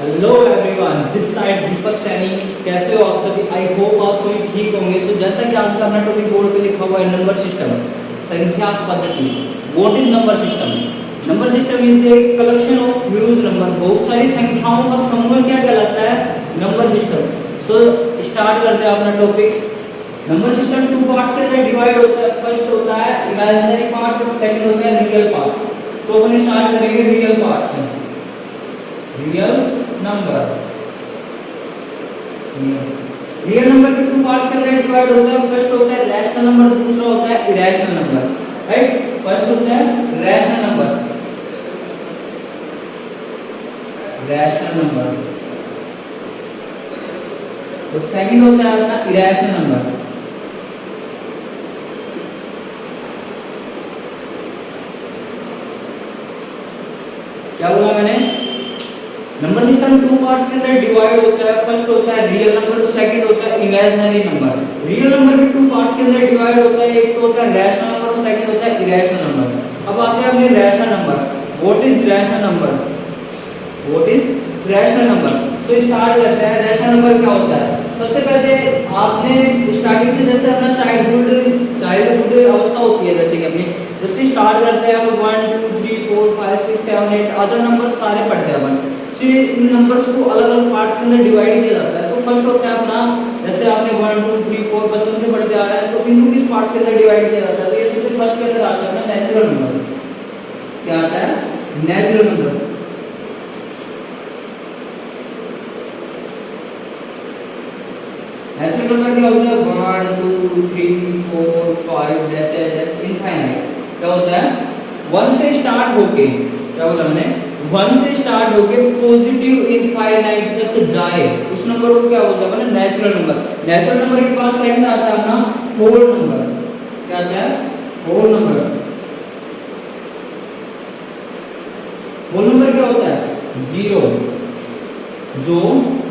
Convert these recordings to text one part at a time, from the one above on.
Hello everyone, this side दीपक सैनी। कैसे हो आप सभी? आई होप आप सभी ठीक होंगे। सो जैसा कि आज का अपना टॉपिक बोर्ड पे लिखा हुआ है, नंबर सिस्टम, संख्या पद्धति। What is number system? Number system is a collection of huge number. बहुत सारी संख्याओं का समूह क्या कहलाता है? Number system. सो स्टार्ट करते हैं अपना topic. Number system two parts के अंदर डिवाइड होता है। फर्स्ट होता है इमेजिनरी पार्ट और सेकंड होता है रियल पार्ट। तो अपन स्टार्ट करेंगे रियल पार्ट से। रियल नंबर, रियल नंबर के टू पार्ट्स के अंदर डिवाइड होता है। फर्स्ट होता है रैशनल नंबर, दूसरा होता है इरेशनल नंबर। राइट, फर्स्ट होता है रैशनल नंबर, रैशनल नंबर, और सेकंड होता है अपना इरेशनल नंबर। क्या बोला मैंने? नंबर सिस्टम टू पार्ट्स के अंदर डिवाइड होता है। फर्स्ट होता है रियल नंबर, सेकंड होता है इमेजिनरी नंबर। रियल नंबर के टू पार्ट्स के अंदर डिवाइड होता है। एक तो होता है रैशनल नंबर और सेकंड होता है इरेशनल नंबर। अब आते हैं अपने rational number. What is rational number? What is rational number? So start करते हैं। रैशनल नंबर क्या होता है? सबसे पहले आपने स्टार्टिंग से जैसे अपना चाइल्डहुड अवस्था होती है, जैसे कि अपनी जब से स्टार्ट करते हैं हम 1 2 3 4 5 6 7 8 अदर नंबर सारे पढ़ते हैं अपन। फिर इन नंबर्स को अलग अलग पार्ट्स के अंदर डिवाइड किया जाता है। तो फर्स्ट होता है अपना, जैसे आपने 1 2 3 4 बचपन से पढ़ते आ रहे हैं, तो इनको किस पार्ट्स के अंदर डिवाइड किया जाता है? तो ये सबसे फर्स्ट के अंदर आता है अपना नेचुरल नंबर। क्या आता है? Natural number. नेचुरल नंबर क्या होता है? 1 2 3 4 5 डैश इनफाइनाइट। क्या होता है? 1 से स्टार्ट होके, क्या बोला मैंने? 1 से स्टार्ट होके पॉजिटिव इनफाइनाइट तक जाए, उस नंबर को क्या बोलते हैं अपन? Natural number. नेचुरल नंबर के पास सेकंड आता है अपना होल नंबर। क्या आता है? Whole number. होल नंबर क्या होता है? जीरो। जो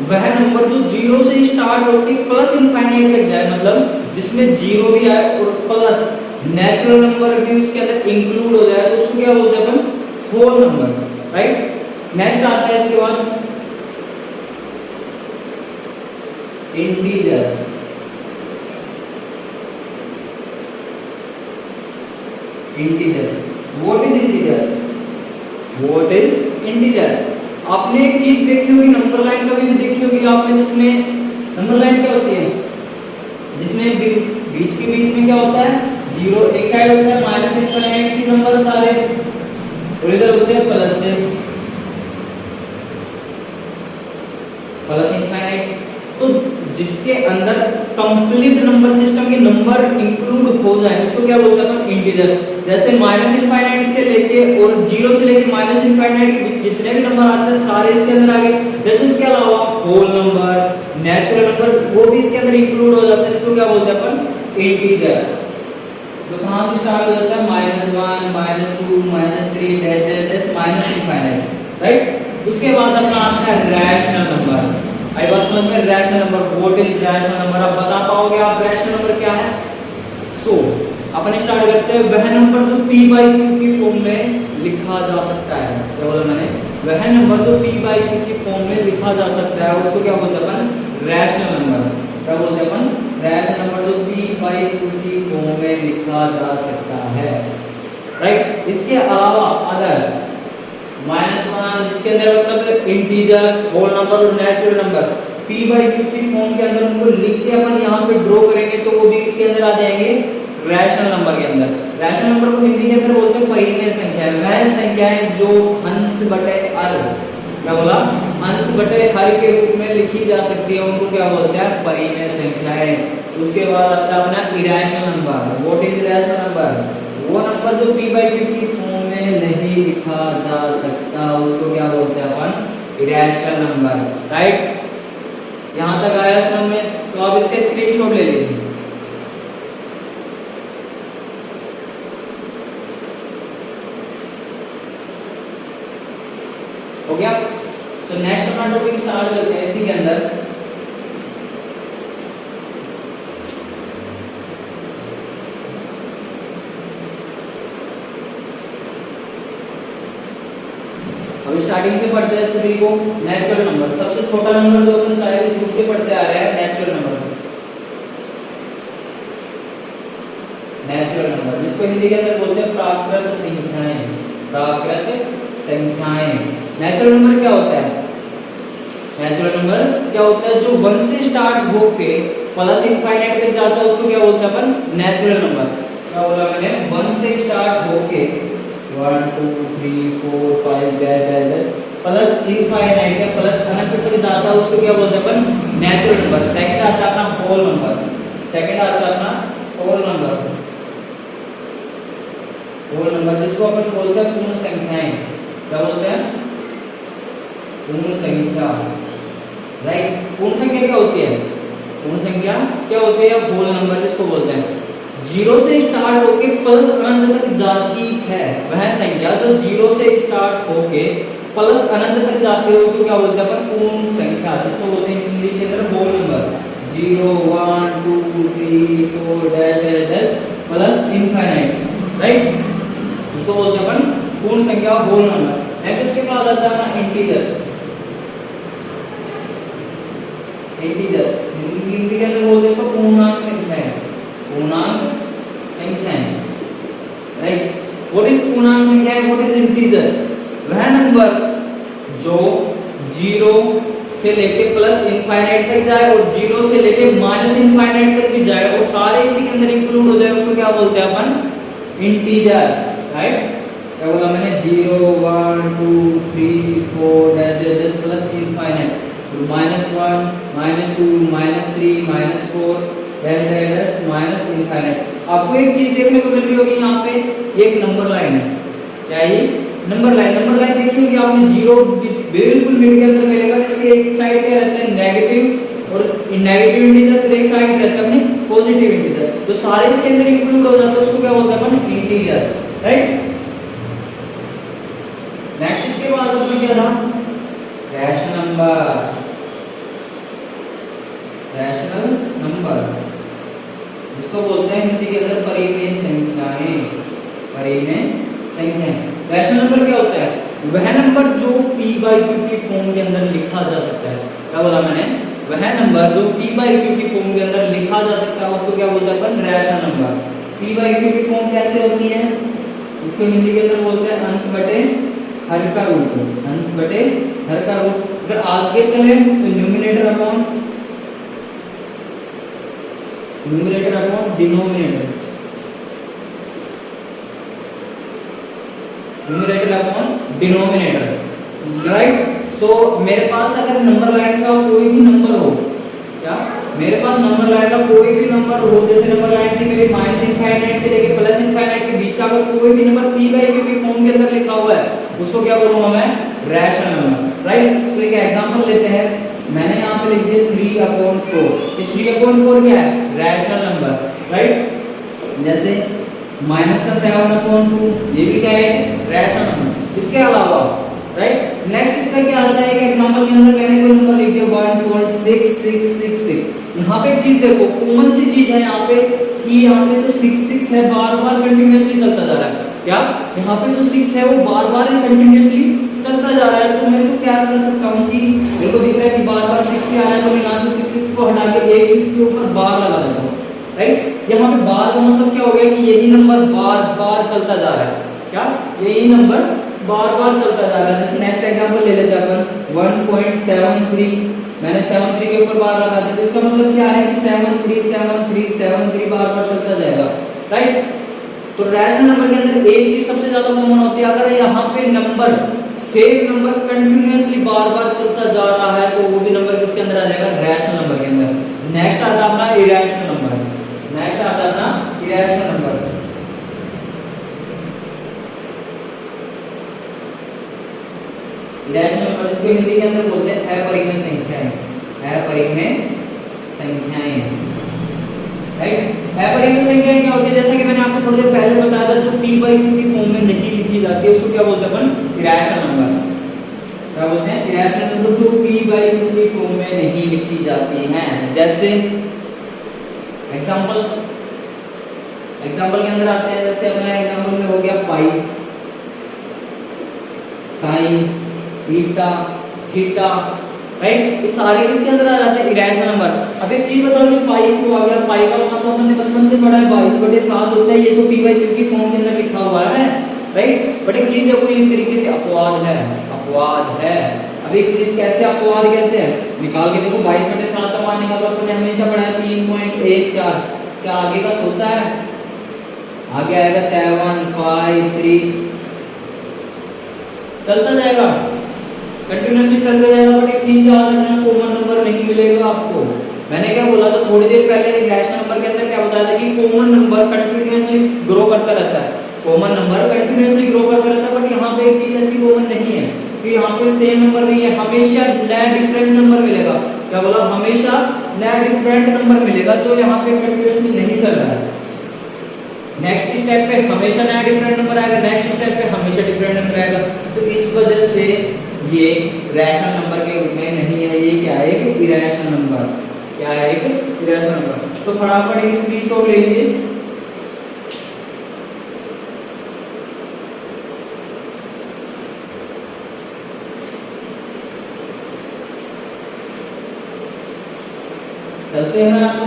वह नंबर जो जीरो से स्टार्ट होके प्लस इनफाइनाइट तक जाए, मतलब जिसमें जीरो भी आए और प्लस नेचुरल नंबर भी उसके अंदर इंक्लूड हो जाए, तो उसको क्या बोलते हैं अपन? Whole number. राइट, नेक्स्ट आता है इसके बाद integers. Integers, what is integers? What is integers? आपने एक चीज देखी होगी, नंबर लाइन कभी भी देखी होगी आपने, जिसमें नंबर लाइन क्या होती है? जिसमें बीच के बीच में क्या होता है? जीरो। एक साइड होता है माइनस इनफाइनाइट के नंबर सारे, और इधर होते हैं प्लस से प्लस इनफाइनाइट। तो जिसके अंदर कंप्लीट नंबर सिस्टम के नंबर इंक्लूड हो जाए उसको क्या बोलते हैं अपन? इंटीजर। जैसे माइनस इनफाइनाइट से लेके और जीरो से लेके माइनस इनफाइनाइट जितने भी नंबर आते हैं सारे इसके अंदर आ गए। जैसे उसके अलावा होल नंबर, नेचुरल नंबर, वो भी इसके अंदर इंक्लूड हो जाते हैं, जिसको क्या बोलते हैं अपन? इंटीजर्स। तो कहां से स्टार्ट हो जाता है? -1 -2 -3 डैश माइनस इनफाइनाइट। राइट, उसके बाद अपना आता है रैशनल नंबर। आई बात समझ में? Rational number, what is rational number? अब बता पाओगे आप रैशनल नंबर क्या है? सो अपन स्टार्ट करते हैं। वह नंबर जो p/q की फॉर्म में लिखा जा सकता है। क्या बोला मैंने? वह नंबर जो p/q की फॉर्म में लिखा जा सकता है उसको क्या बोलते हैं अपन? Rational number. क्या बोलते हैं अपन? रैशनल नंबर जो p/q की फॉर्म में लिखा जा सकता है। राइट, इसके अलावा अदर -1 जिसके अंदर मतलब इंटीजर्स, होल नंबर और नेचुरल नंबर p/q की फॉर्म के अंदर उनको लिख के अपन यहाँ पे ड्रॉ करेंगे तो वो भी इसके अंदर आ जाएंगे रैशनल नंबर के अंदर। रैशनल नंबर को हिंदी के अंदर बोलते हैं पहिने संख्याएं। वह संख्याएं जो अंश बटे हर, क्या बोला? अंश बटे हर के रूप में लिखी जा सकती है, उनको क्या बोलते हैं? पहिने संख्याएं। उसके बाद आता है अपना irrational number. What is irrational number? वो नंबर जो p/q की फॉर्म में नहीं लिखा जा सकता उसको क्या बोलते हैं अपन? Irrational number. राइट, यहां तक आया समझ में? तो आप इसके स्क्रीनशॉट ले लीजिए। हो गया? सो नेक्स्ट अपना टॉपिक स्टार्ट करते हैं इसी के अंदर। अब स्टार्टिंग से पढ़ते हैं सभी को नेचुरल नंबर। सबसे छोटा नंबर जो अपन चाहे शुरू से पढ़ते आ रहे हैं नेचुरल नंबर। नेचुरल नंबर जिसको हिंदी के अंदर बोलते हैं प्राकृत संख्याएं। प्राकृत संख्याएं। नेचुरल नंबर क्या होता है? नेचुरल नंबर क्या होता है? जो 1 से स्टार्ट होके प्लस इनफाइनाइट तक जाता है उसको क्या बोलते हैं अपन? Natural number. क्या बोला मैंने? 1 से स्टार्ट होके 1 2 3 4 5 प्लस इनफाइनाइट है, प्लस अनंत तक जाता है उसको क्या बोलते हैं अपन? Natural number. सेकंड आता है अपना होल नंबर। सेकंड आता है अपना होल नंबर। होल नंबर जिसको अपन बोलते हैं पूर्ण संख्याएं। क्या बोलते हैं? पूर्ण संख्या। राइट। पूर्ण संख्या क्या होती है? पूर्ण संख्या क्या होती है? होल नंबर जिसको बोलते हैं। 0 से स्टार्ट होके प्लस अनंत तक जाती है वह संख्या जो 0 से स्टार्ट होके प्लस अनंत तक जाती है उसको क्या बोलते हैं अपन? पूर्ण संख्या जिसको बोलते हैं इंग्लिश के अंदर whole number. 0 1 2 3 4 dash plus infinite. Right. उसको बोलते हैं अपन पूर्ण संख्या होल नंबर। नेक्स्ट उसके बाद आता है अपना इंटीजर्स। इंटीजर्स हिंदी के अंदर बोलते हैं इसको पूर्णांक संख्याएं। पूर्णांक संख्याएं। राइट। व्हाट इज पूर्णांक संख्याएं? What is integers? वह नंबर्स जो 0 से लेके प्लस इनफाइनाइट तक जाए और 0 से लेके माइनस इनफाइनाइट तक भी जाए और सारे इसी के अंदर इंक्लूड हो जाए उसको क्या बोलते हैं अपन? इंटीजर्स। राइट। क्या बोला मैंने? 0 1 2 3 4 dash plus infinite -1 -2 -3 -4 dash minus infinite. आपको एक चीज देखने को मिल रही होगी यहाँ पे एक नंबर लाइन है। क्या ये नंबर लाइन? नंबर लाइन देखी होगी आपने। 0 बिल्कुल मिड के अंदर मिलेगा जिसके एक साइड क्या रहता है? नेगेटिव और नेगेटिव इंटीजर फिर एक साइड रहता है अपनी पॉजिटिव इंटीजर। तो सारे इसके अंदर इंक्लूड हो जाते हैं उसको क्या बोलते हैं अपन? इंटीजर्स। राइट। नेक्स्ट इसके बाद अपना क्या था? Rational number. रैशनल नंबर जिसको बोलते हैं हिंदी के अंदर परिमेय संख्याएं। परिमेय संख्याएं। रैशनल नंबर क्या होता है? वह नंबर जो p/q की फॉर्म के अंदर लिखा जा सकता है। क्या बोला मैंने? वह नंबर जो p/q की फॉर्म के अंदर लिखा जा सकता है उसको क्या बोलते हैं अपन? Rational number. p/q की फॉर्म कैसे होती है? इसको हिंदी के अंदर बोलते हैं अंश बटे हर का रूप। अंश बटे हर का रूप। अगर आगे चले तो numerator upon denominator. Numerator upon denominator. Right. So मेरे पास अगर नंबर लाइन का कोई भी नंबर हो, क्या मेरे पास नंबर लाइन का कोई भी नंबर हो, जैसे नंबर लाइन की मेरी माइनस इनफाइनाइट से लेके प्लस इनफाइनाइट के बीच का अगर कोई भी नंबर p/q की फॉर्म के अंदर लिखा हुआ है उसको क्या बोलूंगा मैं? Rational number. राइट। सो एक एग्जांपल लेते हैं। मैंने यहाँ पे लिख दिया 3/4। ये 3/4 क्या है? Rational number. राइट। जैसे माइनस का 7/2 ये भी क्या है? Rational number. इसके अलावा राइट नेक्स्ट इसका क्या आता है? एक एग्जांपल के अंदर मैंने कोई नंबर लिख दिया 1.6666। यहाँ पे एक चीज देखो, कॉमन सी चीज है यहाँ पे कि यहाँ पे जो 66 है बार बार कंटिन्यूअसली चलता जा रहा है। क्या यहाँ पे जो 6 है वो बार बार कंटिन्यूअसली चलता जा रहा है। तो मैं इसको क्या कर सकता हूँ कि मेरे को दिख रहा है कि बार बार 6 से आ रहा है तो मैं यहाँ से 66 को हटा के एक 6 के ऊपर बार लगा देता हूँ। राइट। यहाँ पे बार का मतलब क्या हो गया कि यही नंबर बार बार चलता जा रहा है। क्या यही नंबर बार बार चलता जा रहा है। जैसे नेक्स्ट एग्जांपल ले लेते हैं अपन 1.73। मैंने 73 के ऊपर बार लगा दिया तो इसका मतलब क्या है कि 73 बार बार चलता जाएगा। राइट। तो रैशनल नंबर के अंदर एक चीज सबसे ज्यादा कॉमन होती है, अगर यहाँ पे नंबर सेम नंबर कंटिन्यूअसली बार बार चलता जा रहा है तो वो भी नंबर किसके अंदर आ जाएगा? रैशनल नंबर के अंदर। नेक्स्ट आता है अपना इरैशनल नंबर। नेक्स्ट आता है अपना इरैशनल नंबर। इरैशनल नंबर जिसको हिंदी के अंदर बोलते हैं अपरिमेय संख्याएं। अपरिमेय संख्याएं। राइट। अपरिमेय संख्याएं क्या होती है? जैसा कि मैंने आपको थोड़ी देर पहले बताया था, जो p/q की फॉर्म में नहीं लिखी जाती है उसको क्या बोलते हैं अपन? Irrational number. क्या बोलते हैं? इरैशनल नंबर जो p/q की फॉर्म में नहीं लिखी जाती हैं। जैसे एग्जांपल के अंदर आते हैं। जैसे अपना एग्जांपल में हो गया पाई, साइन, ईटा, थीटा, राइट, ये सारे किसके अंदर आ जाते हैं, इरेशनल नंबर। अब एक चीज बताओ, ये पाई क्यों आ गया, पाई का मान तो हमने बचपन से पढ़ा है 22/7 होता है, ये तो पी बाई क्यू की फॉर्म के अंदर लिखा हुआ है, राइट। बट एक चीज देखो, एक तरीके से अपवाद है, अपवाद है। अब एक चीज कैसे अपवाद कैसे है, निकाल के देखो, 22/7 का मान निकालो, अपने हमेशा पढ़ा है 3.14, क्या आगे का सोचा है, आगे आएगा 7, 5, 3, चलता जाएगा, कंटिन्यूअसली चलता जाएगा। बट एक चीज याद रखना, कॉमन नंबर नहीं मिलेगा आपको। मैंने क्या बोला था थोड़ी देर पहले, रैशनल नंबर के अंदर क्या बताया था कि कॉमन नंबर कंटिन्यूअसली ग्रो करता रहता है, कॉमन नंबर कंटिन्यूअसली ग्रो करता रहता है। बट यहाँ पे एक चीज ऐसी कॉमन नहीं है कि यहाँ पे सेम नंबर नहीं है, हमेशा नया डिफरेंट नंबर मिलेगा। क्या बोला, हमेशा नया डिफरेंट नंबर मिलेगा, जो यहाँ पे कंटिन्यूअसली नहीं चल रहा है। नेक्स्ट स्टेप पे हमेशा नया डिफरेंट नंबर आएगा, नेक्स्ट स्टेप पे हमेशा डिफरेंट नंबर आएगा। तो इस वजह से ये रैशनल नंबर के रूप में नहीं है, ये क्या है, एक इरेशनल नंबर। क्या है, एक इरेशनल नंबर। तो फटाफट एक स्क्रीनशॉट ले लीजिए। चलते हैं आप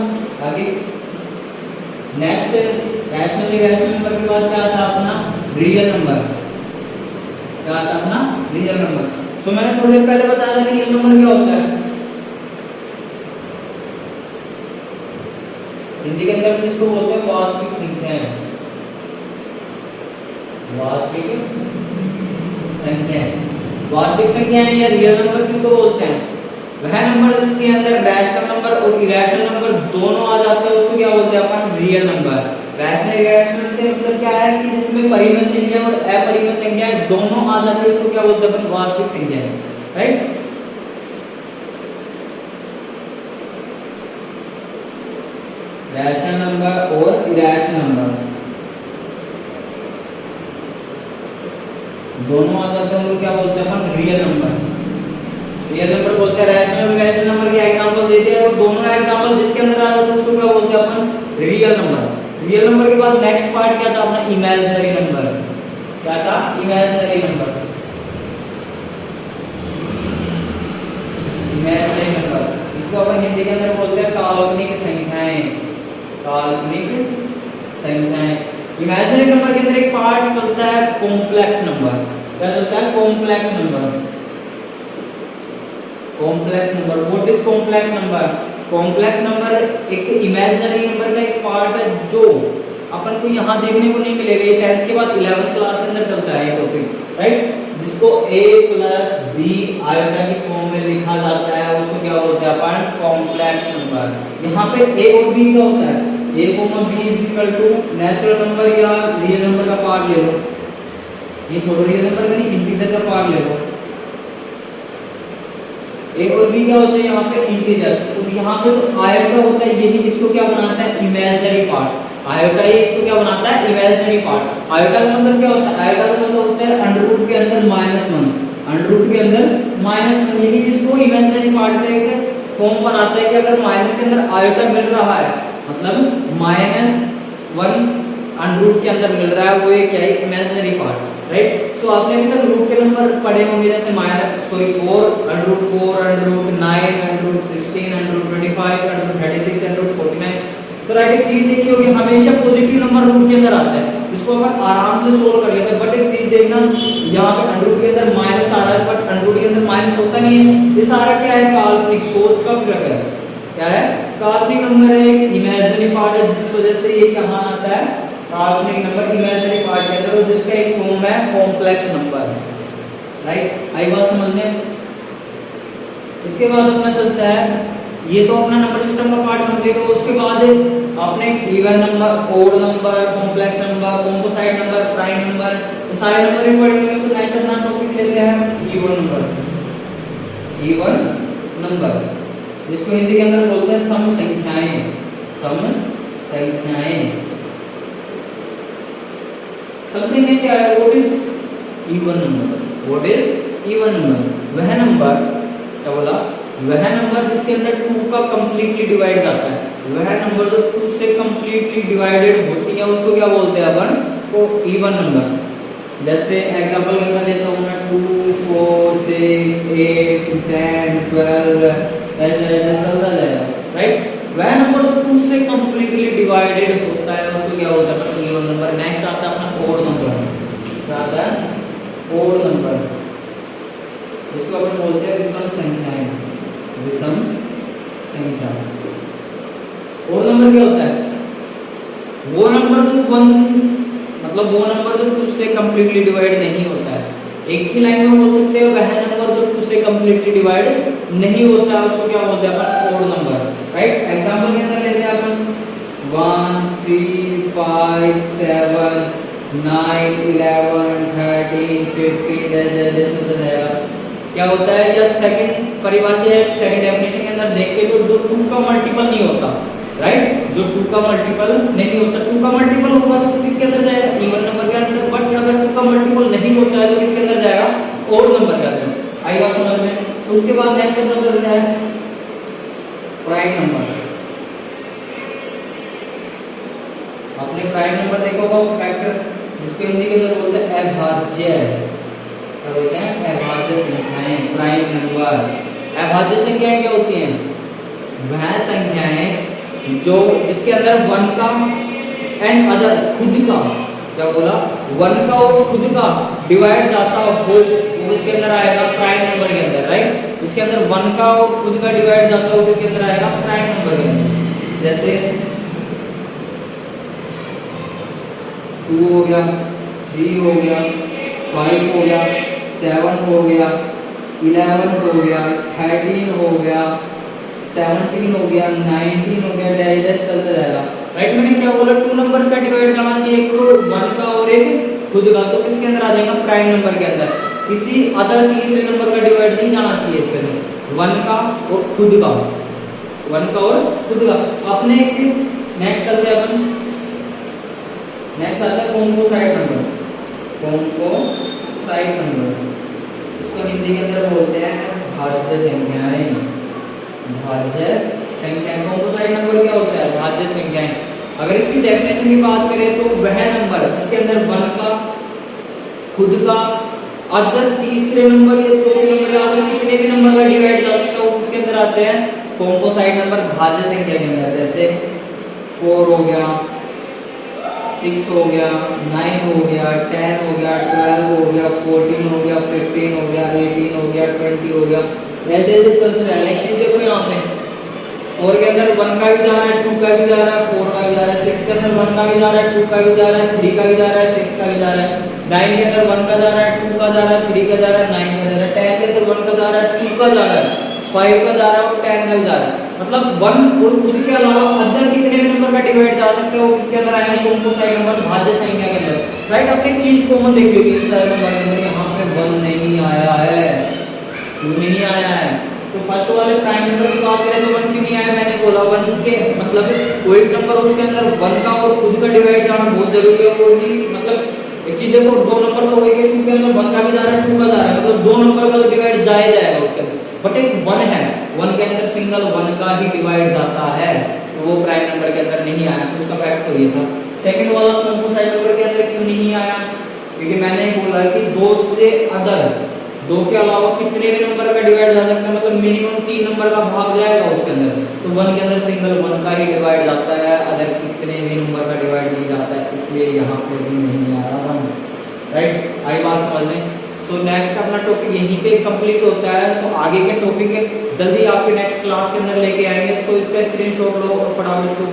आगे। नेक्स्ट रैशनल इरेशनल नंबर के बाद क्या आता है अपना, रियल नंबर। क्या आता है अपना, रियल नंबर। तो मैंने थोड़ी देर पहले बताया था रियल नंबर क्या होता है, हिंदी के अंदर इसको बोलते हैं वास्तविक संख्याएं, वास्तविक संख्याएं। वास्तविक संख्याएं या रियल नंबर किसको बोलते हैं, वह नंबर जिसके अंदर रैशनल नंबर और इरेशनल नंबर दोनों आ जाते हैं, उसको क्या बोलते हैं अपन, रियल नंबर। रैशनल इरेशनल से मतलब क्या है कि जिसमें परिमेय संख्या और अपरिमेय संख्याएं दोनों आ जाती है, उसको क्या बोलते हैं अपन, वास्तविक संख्याएं, राइट। रैशनल नंबर और इरेशनल नंबर दोनों आ जाते हैं, उनको क्या बोलते हैं अपन, रियल नंबर। रियल नंबर बोलते हैं, रैशनल और इरेशनल नंबर के एग्जांपल देते हैं, और दोनों एग्जांपल जिसके अंदर आ जाते हैं उसको क्या बोलते हैं अपन, रियल नंबर। रियल नंबर के बाद नेक्स्ट पार्ट क्या था अपना, इमेजिनरी नंबर। क्या था, इमेजिनरी नंबर। इमेजिनरी नंबर, इसको अपन हिंदी के अंदर बोलते हैं काल्पनिक संख्याएं, काल्पनिक संख्याएं। इमेजिनरी नंबर के अंदर एक पार्ट चलता है कॉम्प्लेक्स नंबर। क्या चलता है, complex number. Complex number, what is complex number, complex number एक इमेजिनरी नंबर का एक पार्ट है जो अपन को यहाँ देखने को नहीं मिलेगा। ये 10th के बाद 11th क्लास के अंदर चलता है ये टॉपिक, राइट, जिसको a + b आयोटा की फॉर्म में लिखा जाता है, उसको क्या बोलते हैं अपन, कॉम्प्लेक्स नंबर। यहाँ पे a और b क्या होता है, a, b = नेचुरल नंबर या रियल नंबर का पार्ट ले लो, ये छोड़ो रियल नंबर का नहीं, इंटीजर का पार्ट ले लो। ए और बी क्या होते हैं यहाँ पे, इंटीजर्स। तो यहाँ पे तो आयोटा होता है, यही इसको क्या बनाता है, इमेजिनरी पार्ट। आयोटा ही इसको क्या बनाता है, इमेजिनरी पार्ट। आयोटा का मतलब क्या होता है, आयोटा का मतलब होता है अंडर के अंदर -1, अंडर के अंदर -1, यही इसको इमेजिनरी पार्ट का एक फॉर्म बनाता है कि अगर माइनस के अंदर आयोटा मिल रहा है, मतलब -1 अंडर के अंदर मिल रहा है, वो एक क्या है, इमेजिनरी पार्ट, राइट। सो आपने अभी तक रूट के नंबर पढ़े होंगे, जैसे 4 √4 √9 √16 √25 √36 √49। तो राइट, एक चीज देखी होगी, हमेशा पॉजिटिव नंबर रूट के अंदर आता है, इसको अपन आराम से सोल्व कर लेते हैं। बट एक चीज देखना, यहाँ पे अंडर के अंदर माइनस आ रहा है, बट अंडर के अंदर माइनस होता नहीं है, ये सारा क्या है, काल्पनिक, सोच का फर्क है। क्या है, काल्पनिक नंबर है, एक इमेजिनरी पार्ट है, जिस वजह से ये कहाँ आता है, काल्पनिक नंबर इमेजिनरी पार्ट के अंदर, और जिसका एक फॉर्म है कॉम्प्लेक्स नंबर, राइट। आई बात समझ में। इसके बाद अपना चलता है, ये तो अपना नंबर सिस्टम का पार्ट कंप्लीट हो। उसके बाद आपने even number, odd number, complex number, composite number, prime number, ये सारे नंबर भी पढ़े होंगे। सो नेक्स्ट अपना टॉपिक लेते हैं इवन नंबर। इवन नंबर, जिसको हिंदी के अंदर बोलते हैं सम संख्याएं, सम संख्याएं। सबसे नहीं क्या है, what is even number, what is even number, वह नंबर, क्या बोला, वह नंबर जिसके अंदर 2 का कंप्लीटली डिवाइड आता है, वह नंबर जो 2 से कंप्लीटली डिवाइडेड होती है, उसको क्या बोलते हैं अपन, को इवन नंबर। जैसे एग्जांपल के अंदर लेता हूं मैं 2 4 6 8, 10, 12 ऐसे चलता जाएगा, राइट। वह नंबर जो 2 से कंप्लीटली डिवाइडेड होता है उसको क्या बोलते हैं, इवन नंबर। नेक्स्ट आता है अपना ओड नंबर। क्या आता है, ओड नंबर, इसको अपन बोलते हैं विषम संख्याएं, विषम संख्या। ओड नंबर क्या होता है, वो नंबर जो 1 मतलब वो नंबर जो 2 से कंप्लीटली डिवाइड नहीं होता है। एक ही लाइन में बोल सकते हो वह नंबर जो 2 से कंप्लीटली डिवाइड नहीं होता है उसको क्या बोलते हैं अपन, ओड नंबर, राइट। एग्जांपल के अंदर लेते हैं अपन 1, 3, 5, 7, 9, 11, 13, 15 जैसे चलता जाएगा। क्या होता है, जब सेकंड परिभाषा सेकंड डेफिनेशन के अंदर देख के जो 2 का मल्टीपल नहीं होता, राइट, जो 2 का मल्टीपल नहीं होता, 2 का मल्टीपल होगा तो किसके अंदर जाएगा, इवन नंबर के अंदर। बट अगर 2 का मल्टीपल नहीं होता है तो किसके अंदर जाएगा, ओड नंबर के अंदर। आई बात समझ में। तो उसके बाद नेक्स्ट नंबर चलता है प्राइम नंबर। आपने प्राइम नंबर देखा होगा, फैक्टर, जिसको हिंदी के अंदर बोलते हैं अभाज्य, क्या बोलते हैं, अभाज्य संख्याएं, प्राइम नंबर। अभाज्य संख्याएं क्या होती हैं, वह संख्याएं जो जिसके अंदर 1 का एंड अदर खुद का, क्या बोला, 1 का और खुद का डिवाइड जाता हो वो किसके अंदर आएगा, प्राइम नंबर के अंदर, राइट। इसके अंदर 1 का और खुद का डिवाइड जाता हो किसके अंदर आएगा, प्राइम नंबर के अंदर। जैसे 2 हो गया, 3 हो गया, 5 हो गया, 7 हो गया, 11 हो गया, 13 हो गया, 17 हो गया, 19 हो गया, डायरेक्ट चलता जाएगा, राइट। मैंने क्या बोला, 2 नंबर्स का डिवाइड जाना चाहिए, एक तो 1 का और एक खुद का, तो किसके अंदर आ जाएगा, प्राइम नंबर के अंदर। किसी अदर तीसरे नंबर का डिवाइड नहीं जाना चाहिए इसके अंदर, 1 का और खुद का, 1 का और खुद का। अपने एक नेक्स्ट चलते हैं अपन, नेक्स्ट आता है कॉम्पोसाइट नंबर। कॉम्पोसाइट नंबर, इसको हिंदी के अंदर बोलते हैं भाज्य संख्याएं, भाज्य संख्या। कॉम्पोसाइट नंबर क्या होता है, भाज्य संख्याएं। अगर इसकी डेफिनेशन की बात करें तो वह नंबर जिसके अंदर 1 का, खुद का, अदर तीसरे नंबर या चौथे नंबर या अदर कितने भी नंबर का डिवाइड जा सकता है वो किसके अंदर आते हैं, कॉम्पोसाइट नंबर, भाज्य संख्या के अंदर। जैसे 4 हो गया, 6 हो गया, 9 हो गया, 10 हो गया, 12 हो गया, 14 हो गया, 15 हो गया, 18 हो गया, 20 हो गया, ऐसे चलते जाएगा। एक चीज देखो यहाँ पे 4 के अंदर 1 का भी जा रहा है, 2 का भी जा रहा है, 4 का भी जा रहा है, 6 के अंदर 1 का भी जा रहा है, 2 का भी जा रहा है, 3 का भी जा रहा है, 6 का भी जा रहा है, 9 के अंदर 1 का जा रहा है, 2 का जा रहा है, 3 का जा रहा है, 9 का जा रहा है, 10 के अंदर 1 का जा रहा है, 2 का जा रहा है, 5 का जा रहा है और 10 का भी जा रहा है। मतलब 1 और खुद के अलावा अदर कितने भी नंबर का डिवाइड जा सकते हो किसके अंदर आएंगे, कॉम्पोसाइट नंबर, भाज्य संख्या के अंदर, राइट। अपनी एक चीज कॉमन देखी होगी इस नंबर के अंदर, यहाँ पे 1 नहीं आया है, 2 नहीं आया है। तो फर्स्ट वाले प्राइम नंबर की बात करें तो 1 क्यों नहीं आया, मैंने बोला 1 के मतलब कोई नंबर उसके अंदर 1 का और खुद का डिवाइड जाना बहुत जरूरी है। कोई भी मतलब एक चीज देखो, 2 नंबर तो होएंगे, 2 के अंदर 1 का भी जा रहा है, 2 का जा रहा है, मतलब 2 नंबर का तो डिवाइड जाएगा उसके अंदर। बट एक 1 है, 1 के अंदर सिंगल 1 का ही डिवाइड जाता है, तो वो प्राइम नंबर के अंदर नहीं आया, तो उसका फैक्ट तो ये था। सेकंड वाला कॉम्पोसाइट नंबर के अंदर क्यों नहीं आया, क्योंकि मैंने बोला कि 2 से अदर, 2 के अलावा कितने भी नंबर का डिवाइड जा सकता है, मतलब मिनिमम 3 नंबर का भाग जाएगा उसके अंदर। तो 1 के अंदर सिंगल 1 का ही डिवाइड जाता है, अदर कितने भी नंबर का डिवाइड नहीं जाता है, इसलिए यहाँ पे भी नहीं आ रहा, राइट। आई बात समझ में। सो नेक्स्ट अपना टॉपिक यहीं पे कंप्लीट होता है। सो आगे के टॉपिक जल्दी आपके नेक्स्ट क्लास के अंदर लेके आएंगे, तो इसका स्क्रीनशॉट लो और फटाफट इसको